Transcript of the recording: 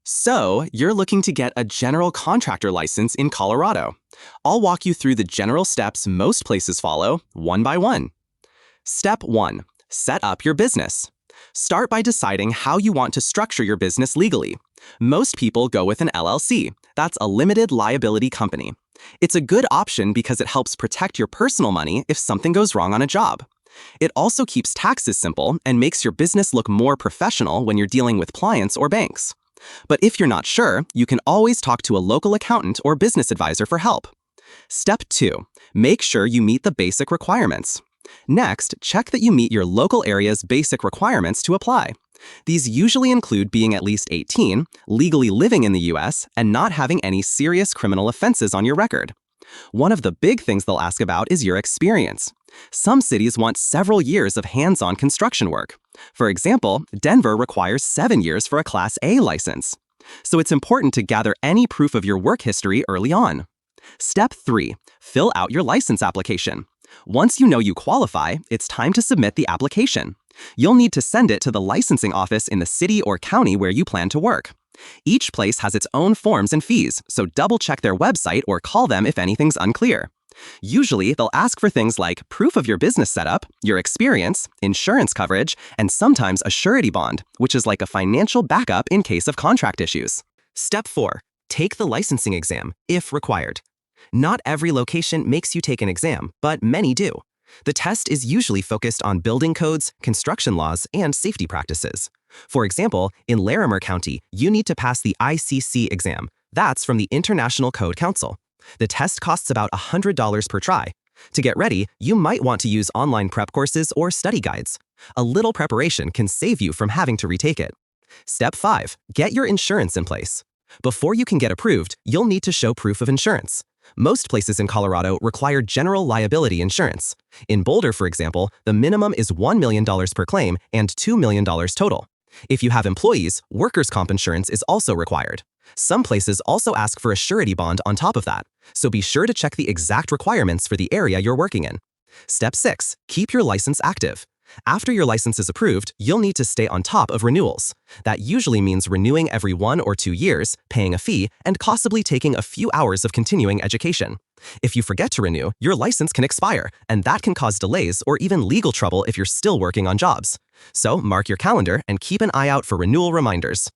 So, you're looking to get a general contractor license in Colorado. I'll walk you through the general steps most places follow, one by one. Step 1. Set up your business. Start by deciding how you want to structure your business legally. Most people go with an LLC. That's a limited liability company. It's a good option because it helps protect your personal money if something goes wrong on a job. It also keeps taxes simple and makes your business look more professional when you're dealing with clients or banks. But if you're not sure, you can always talk to a local accountant or business advisor for help. Step 2. Make sure you meet the basic requirements. Next, check that you meet your local area's basic requirements to apply. These usually include being at least 18, legally living in the US, and not having any serious criminal offenses on your record. One of the big things they'll ask about is your experience. Some cities want several years of hands-on construction work. For example, Denver requires 7 years for a Class A license. So it's important to gather any proof of your work history early on. Step 3. Fill out your license application. Once you know you qualify, it's time to submit the application. You'll need to send it to the licensing office in the city or county where you plan to work. Each place has its own forms and fees, so double-check their website or call them if anything's unclear. Usually, they'll ask for things like proof of your business setup, your experience, insurance coverage, and sometimes a surety bond, which is like a financial backup in case of contract issues. Step 4. Take the licensing exam, if required. Not every location makes you take an exam, but many do. The test is usually focused on building codes, construction laws, and safety practices. For example, in Larimer County, you need to pass the ICC exam. That's from the International Code Council. The test costs about $100 per try. To get ready, you might want to use online prep courses or study guides. A little preparation can save you from having to retake it. Step 5. Get your insurance in place. Before you can get approved, you'll need to show proof of insurance. Most places in Colorado require general liability insurance. In Boulder, for example, the minimum is $1 million per claim and $2 million total. If you have employees, workers' comp insurance is also required. Some places also ask for a surety bond on top of that, so be sure to check the exact requirements for the area you're working in. Step 6. Keep your license active. After your license is approved, you'll need to stay on top of renewals. That usually means renewing every 1 or 2 years, paying a fee, and possibly taking a few hours of continuing education. If you forget to renew, your license can expire, and that can cause delays or even legal trouble if you're still working on jobs. So mark your calendar and keep an eye out for renewal reminders.